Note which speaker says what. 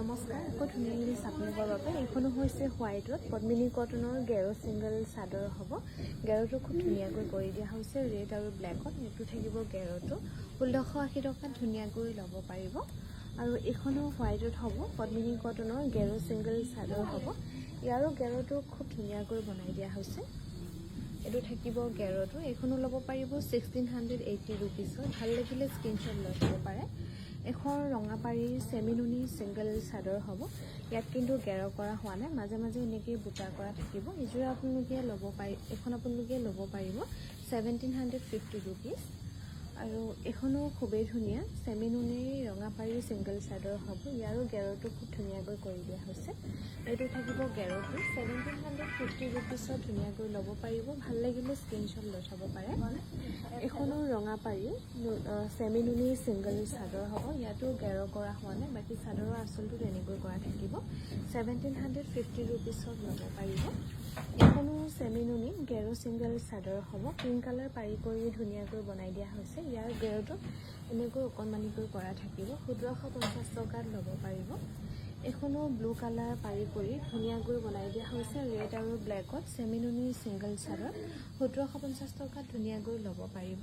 Speaker 1: নমস্কাৰ আকৌ ধুনীয়াকৈ আপোনালোকৰ বাবে এইখনো হৈছে হোৱাইটত পদ্মিনী কটনৰ গেৰো ছিংগল চাদৰ হ'ব। গেৰোটো খুব ধুনীয়াকৈ কৰি দিয়া হৈছে ৰেড আৰু ব্লেকত। এইটো থাকিব গেৰোটো 1680 টকাত ধুনীয়াকৈ ল'ব পাৰিব। আৰু এইখনো হোৱাইটত হ'ব পদ্মিনী কটনৰ গেৰো ছিংগল চাদৰ হ'ব। ইয়াৰো গেৰোটো খুব ধুনীয়াকৈ বনাই দিয়া হৈছে। এইটো থাকিব গেৰোটো, এইখনো ল'ব পাৰিব 1680 ৰুপিছত। ভাল লাগিলে স্ক্ৰীনশ্বট লৈ থ'ব পাৰে। এখন ৰঙাপাৰীৰ চেমিনুনি ছিংগল চাদৰ হ'ব। ইয়াত কিন্তু গেৰ কৰা হোৱা নাই, মাজে মাজে এনেকৈ বুটা কৰা থাকিব। এইযোৰ আপোনালোকে ল'ব পাৰি, এইখন আপোনালোকে ল'ব পাৰিব 1750 ৰুপিজ। আৰু এইখনো খুবেই ধুনীয়া চেমিনুনিৰ ৰঙাপাৰীৰ ছিংগল চাদৰ হ'ব। ইয়াৰো গেৰটো খুব ধুনীয়াকৈ কৰি দিয়া হৈছে। এইটো থাকিব গেৰটো 1750 ৰুপিছত ধুনীয়াকৈ ল'ব পাৰিব। ভাল লাগিলে স্ক্ৰীনশ্বট লৈ থ'ব পাৰে। এইখনো ৰঙাপাৰীৰ চেমিনুনিৰ ছিংগল চাদৰ হ'ব। ইয়াতো গেৰ কৰা হোৱা নাই, বাকী চাদৰৰ আঁচলটো তেনেকৈ কৰা থাকিব 1750 ৰুপিছত ল'ব পাৰিব। এইখনো চেমিনুনি গেৰো ছিংগল চাদৰ হ'ব। পিংক কালাৰ পাৰি কৰি ধুনীয়াকৈ বনাই দিয়া হৈছে। ইয়াৰ গেৰটো এনেকৈ অকণমানিকৈ কৰা থাকিব 1750 টকাত ল'ব পাৰিব। এইখনো ব্লু কালাৰ পাৰি কৰি ধুনীয়াকৈ বনাই দিয়া হৈছে ৰেড আৰু ব্লেকত চেমিনুনি ছিংগল চাদৰ 1750 টকাত ধুনীয়াকৈ ল'ব পাৰিব।